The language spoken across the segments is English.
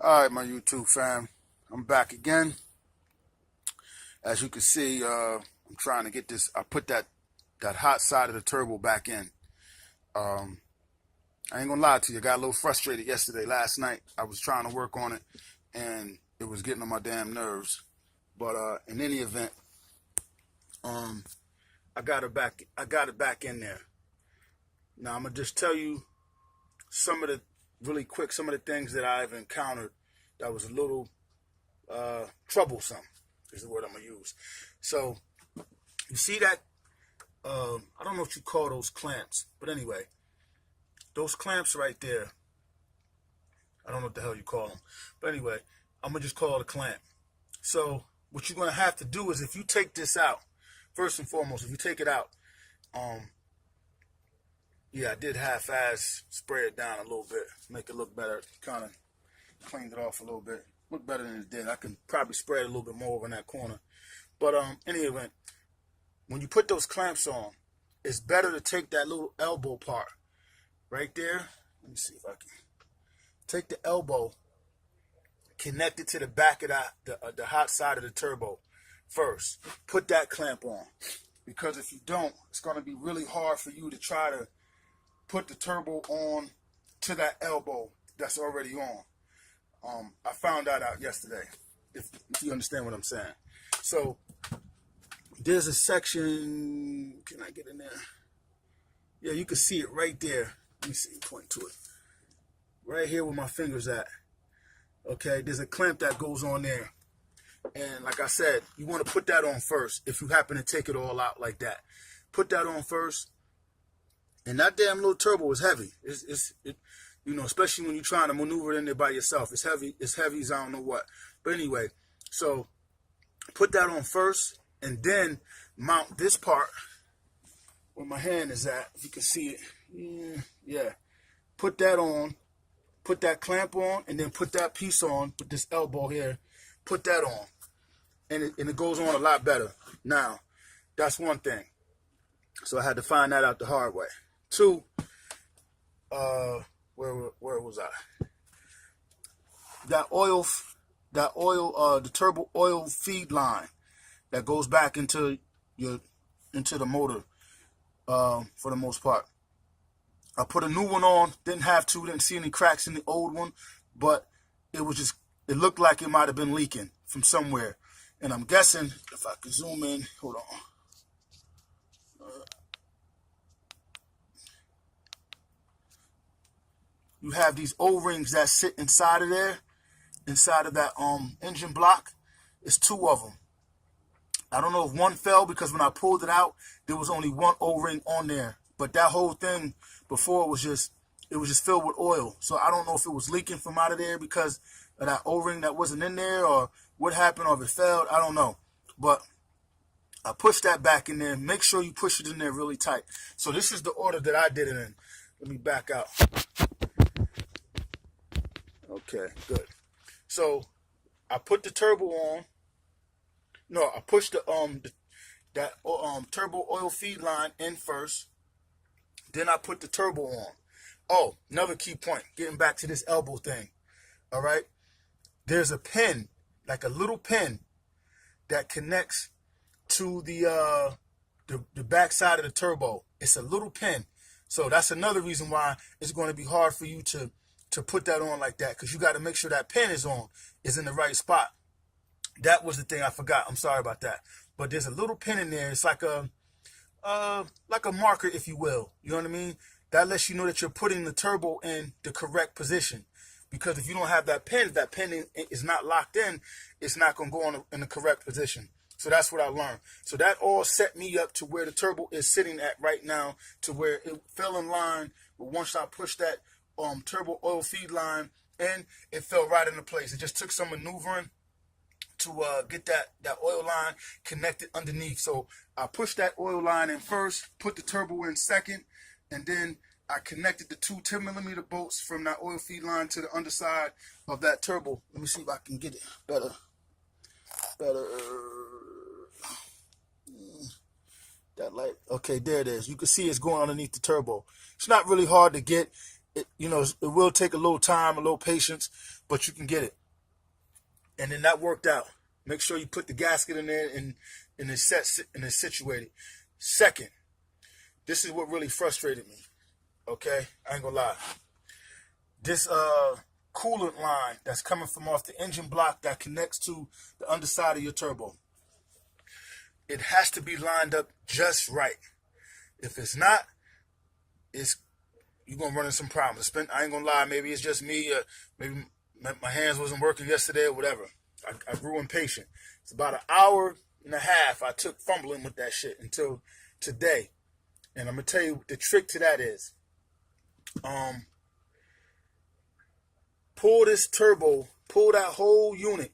All right, my YouTube fam, I'm back again. As you can see, I'm trying to get this. I put that hot side of the turbo back in. Um, I ain't gonna lie to you. I got a little frustrated yesterday. Last night, I was trying to work on it, and it was getting on my damn nerves. But in any event, um, I got it back. I got it back in there. Now I'm gonna just tell you some of the really quick, some of the things that I've encountered that was a little troublesome is the word I'm gonna use. So you see that I don't know what you call those clamps, but anyway, those clamps right there, I don't know what the hell you call them, but anyway, I'm gonna just call it a clamp. So what you're gonna have to do is, if you take this out, first and foremost, if you take it out, yeah, I did half-ass spray it down a little bit, make it look better, kind of cleaned it off a little bit. Look better than it did. I can probably spread it a little bit more over in that corner. But any event, when you put those clamps on, it's better to take that little elbow part right there. Let me see if I can take the elbow, connect it to the back of the hot side of the turbo first. Put that clamp on, because if you don't, it's going to be really hard for you to try to put the turbo on to that elbow that's already on. I found that out yesterday, if you understand what I'm saying. So there's a section, can I get in there? Yeah, you can see it right there. Let me see, point to it. Right here where my finger's at. Okay, there's a clamp that goes on there. And like I said, you want to put that on first if you happen to take it all out like that. Put that on first. And that damn little turbo is heavy. You know, especially when you're trying to maneuver it in there by yourself. It's heavy. It's heavy as I don't know what. But anyway, so put that on first, and then mount this part where my hand is at. If you can see it. Yeah. Put that on. Put that clamp on, and then put that piece on. Put this elbow here. Put that on. And it goes on a lot better. Now, that's one thing. So I had to find that out the hard way. Two, where was I? The turbo oil feed line that goes back into the motor, for the most part. I put a new one on, didn't have to, didn't see any cracks in the old one, but it looked like it might have been leaking from somewhere. And I'm guessing, if I could zoom in, hold on. You have these O-rings that sit inside of there, inside of that engine block. It's two of them. I don't know if one fell, because when I pulled it out, there was only one O-ring on there. But that whole thing before was just filled with oil. So I don't know if it was leaking from out of there because of that O-ring that wasn't in there, or what happened, or if it failed. I don't know. But I pushed that back in there. Make sure you push it in there really tight. So this is the order that I did it in. Let me back out. Okay, good. So I put the turbo on. No, I pushed that turbo oil feed line in first. Then I put the turbo on. Oh, another key point, getting back to this elbow thing. All right. There's a pin, like a little pin, that connects to the back side of the turbo. It's a little pin. So that's another reason why it's going to be hard for you to put that on like that, because you got to make sure that pin is in the right spot. That was the thing I forgot. I'm sorry about that. But there's a little pin in there. It's like a marker, if you will. You know what I mean? That lets you know that you're putting the turbo in the correct position. Because if you don't have that pin, if that pin is not locked in, it's not going to go in the correct position. So that's what I learned. So that all set me up to where the turbo is sitting at right now, to where it fell in line. But once I pushed that turbo oil feed line in, it fell right into place. It just took some maneuvering to get that oil line connected underneath. So I pushed that oil line in first, put the turbo in second, and then I connected the two 10mm bolts from that oil feed line to the underside of that turbo. Let me see if I can get it better. That light. Okay, there it is. You can see it's going underneath the turbo. It's not really hard to get. it will take a little time, a little patience, but you can get it. And then that worked out. Make sure you put the gasket in there and it's set and it's situated. Second, this is what really frustrated me. Okay, I ain't gonna lie. This coolant line that's coming from off the engine block that connects to the underside of your turbo, it has to be lined up just right. If it's not, you're gonna run into some problems. I ain't gonna lie. Maybe it's just me. Maybe my hands wasn't working yesterday or whatever. I grew impatient. It's about an hour and a half I took fumbling with that shit until today. And I'm gonna tell you the trick to that is, pull this turbo, pull that whole unit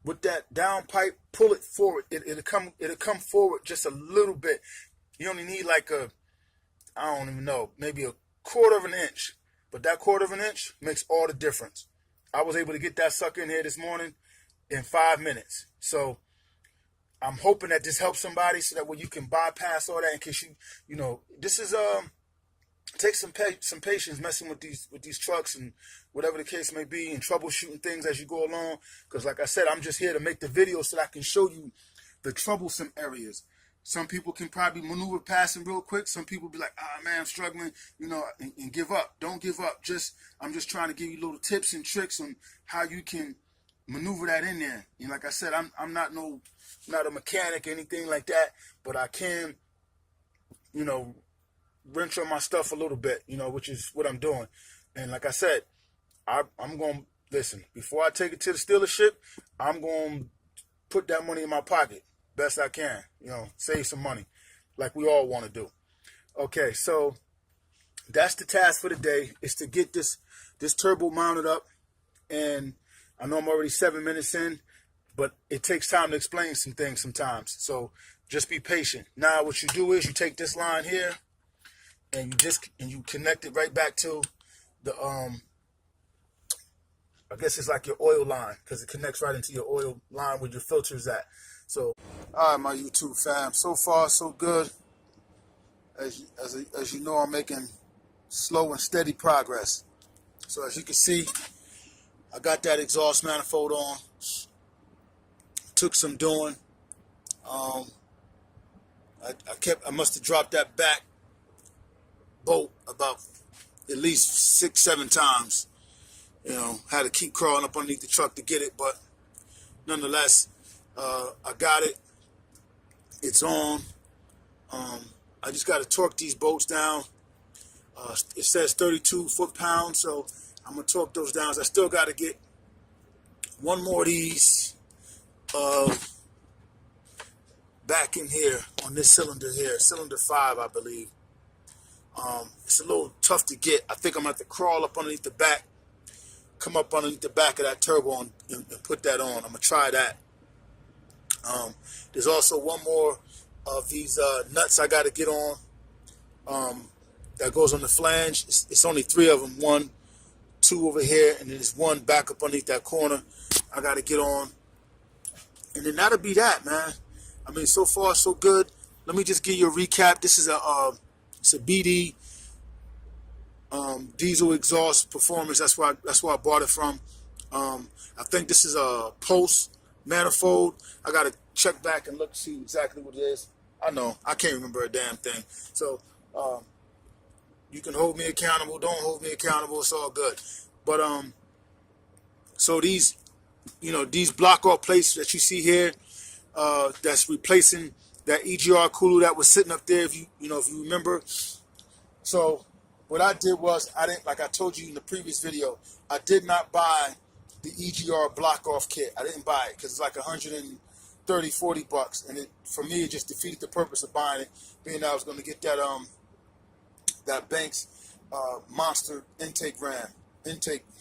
with that down pipe, pull it forward. It'll come forward just a little bit. You only need like I don't even know, maybe a quarter of an inch. But that quarter of an inch makes all the difference. I was able to get that sucker in here this morning in 5 minutes. So I'm hoping that this helps somebody so that way you can bypass all that in case this is take some patience messing with these trucks and whatever the case may be, and troubleshooting things as you go along. Because like I said, I'm just here to make the video so that I can show you the troublesome areas. Some people can probably maneuver past them real quick. Some people be like, man, I'm struggling, and give up. Don't give up. I'm just trying to give you little tips and tricks on how you can maneuver that in there. And like I said, I'm not a mechanic or anything like that, but I can, wrench on my stuff a little bit, which is what I'm doing. And like I said, I'm going to, listen, before I take it to the dealership, I'm going to put that money in my pocket best I can, save some money like we all want to do. Okay, so that's the task for the day, is to get this turbo mounted up. And I know I'm already 7 minutes in, but it takes time to explain some things sometimes. So just be patient. Now what you do is you take this line here and you connect it right back to the I guess it's like your oil line, because it connects right into your oil line where your filter's at. So, all right, my YouTube fam, so far so good. As you know, I'm making slow and steady progress. So as you can see, I got that exhaust manifold on. Took some doing. I must have dropped that back bolt about at least 6-7 times. Had to keep crawling up underneath the truck to get it, but nonetheless, I got it. It's on. I just got to torque these bolts down. It says 32 foot-pounds, so I'm going to torque those down. I still got to get one more of these back in here on this cylinder here, cylinder 5, I believe. It's a little tough to get. I think I'm going to have to crawl up underneath the back, come up underneath the back of that turbo and put that on. I'm going to try that. There's also one more of these nuts I got to get on that goes on the flange. It's only 3 of them. 1, 2 over here, and then there's 1 back up underneath that corner I got to get on. And then that'll be that, man. I mean, so far so good. Let me just give you a recap. This is it's a BD diesel exhaust performance. That's where I bought it from. I think this is a Pulse manifold. I gotta check back and look to see exactly what it is. I can't remember a damn thing. So you can hold me accountable, don't hold me accountable, it's all good. But so these block off plates that you see here, that's replacing that EGR cooler that was sitting up there, if you remember. So what I did was, like I told you in the previous video, I did not buy the EGR block off kit. I didn't buy it because it's like $130-$140 bucks, and for me it just defeated the purpose of buying it, being that I was going to get that Banks monster intake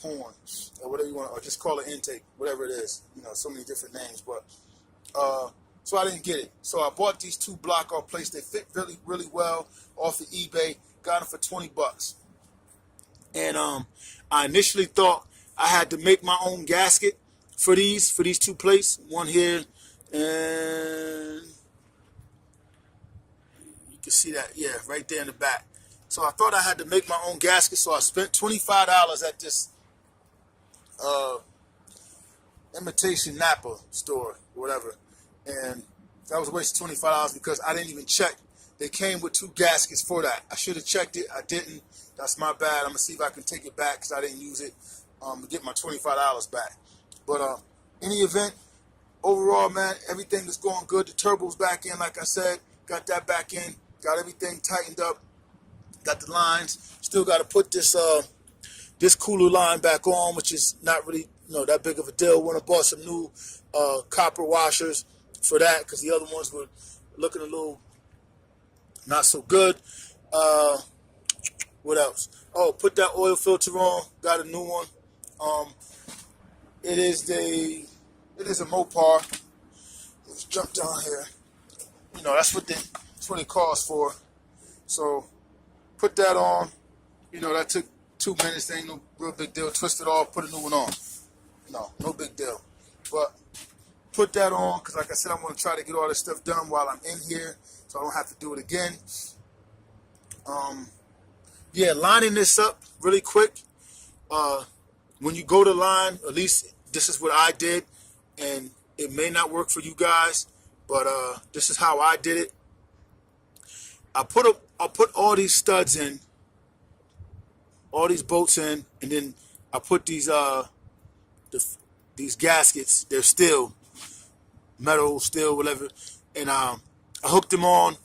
horn, or whatever you want, or just call it intake, whatever it is. So many different names, but so I didn't get it. So I bought these 2 block off plates. They fit really, really well off of eBay. Got them for 20 bucks. And I initially thought I had to make my own gasket for these 2 plates. One here, and you can see that, yeah, right there in the back. So I thought I had to make my own gasket, so I spent $25 at this imitation Napa store, or whatever. And that was a waste of $25 because I didn't even check. They came with 2 gaskets for that. I should have checked it. I didn't. That's my bad. I'm going to see if I can take it back because I didn't use it to get my $25 back. But any event, overall, man, everything is going good. The turbo's back in, like I said. Got that back in. Got everything tightened up. Got the lines. Still got to put this this cooler line back on, which is not really that big of a deal. Want to bought some new copper washers for that because the other ones were looking a little not so good. What else? Oh, put that oil filter on. Got a new one. It is a Mopar. Let's jump down here. That's what it calls for. So put that on. That took 2 minutes. There ain't no real big deal. Twist it off. Put a new one on. No big deal. But put that on because, like I said, I'm going to try to get all this stuff done while I'm in here, so I don't have to do it again. Yeah, lining this up really quick. When you go to line, at least this is what I did, and it may not work for you guys, but this is how I did it. I'll put all these studs in, all these bolts in, and then I put these gaskets. They're steel, metal, steel, whatever, and I hooked them on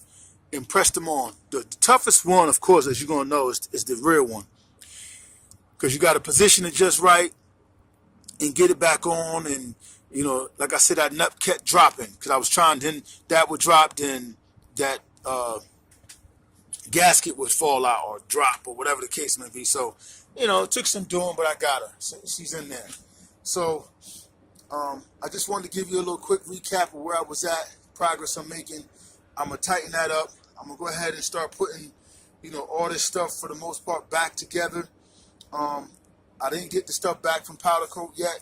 and pressed them on. The toughest one, of course, as you're gonna know, is the rear one, because you got to position it just right and get it back on. And like I said, that nut kept dropping because I was trying. Then that would drop, then that gasket would fall out or drop or whatever the case may be. So it took some doing, but I got her. She's in there. So I just wanted to give you a little quick recap of where I was at, progress I'm making. I'm going to tighten that up. I'm going to go ahead and start putting, all this stuff for the most part back together. I didn't get the stuff back from Powder Coat yet.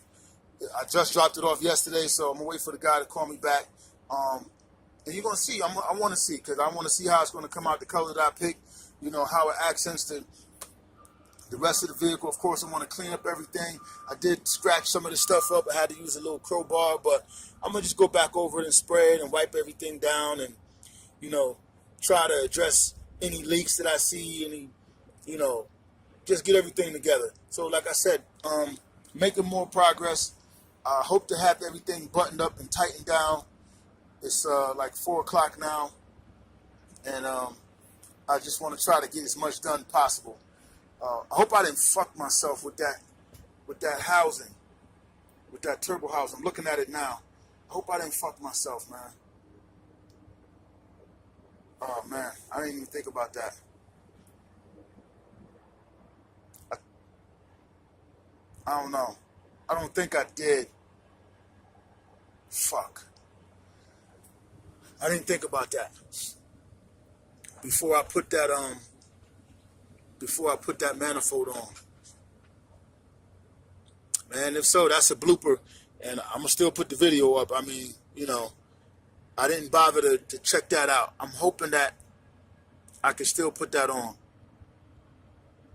I just dropped it off yesterday, so I'm going to wait for the guy to call me back. And you're going to see. I want to see, because I want to see how it's going to come out, the color that I picked, how it accents the rest of the vehicle. Of course, I want to clean up everything. I did scratch some of the stuff up. I had to use a little crowbar, but I'm going to just go back over it and spray it and wipe everything down and, try to address any leaks that I see, any, just get everything together. So like I said, making more progress. I hope to have everything buttoned up and tightened down. It's like 4 o'clock now, and I just want to try to get as much done as possible. I hope I didn't fuck myself with that housing, with that turbo housing. I'm looking at it now. I hope I didn't fuck myself, man. Oh man, I didn't even think about that. I don't know. I don't think I did. Fuck. I didn't think about that before I put that manifold on. Man, if so, that's a blooper, and I'm gonna still put the video up. I mean, I didn't bother to check that out. I'm hoping that I can still put that on,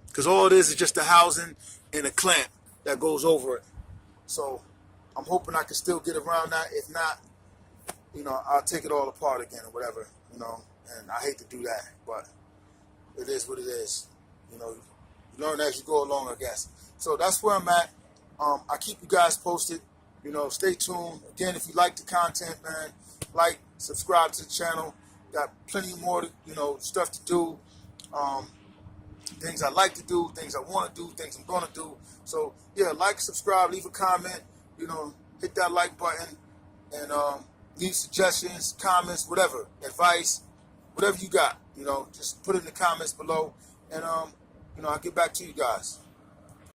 because all it is just a housing and a clamp that goes over it. So I'm hoping I can still get around that. If not, I'll take it all apart again or whatever, and I hate to do that, but it is what it is. You learn as you go along, I guess. So that's where I'm at. I keep you guys posted. Stay tuned. Again, if you like the content, man, like, subscribe to the channel. Got plenty more, stuff to do. Things I like to do, things I want to do, things I'm going to do. So, yeah, like, subscribe, leave a comment, hit that like button, and leave suggestions, comments, whatever, advice, whatever you got, just put it in the comments below, and, I'll get back to you guys.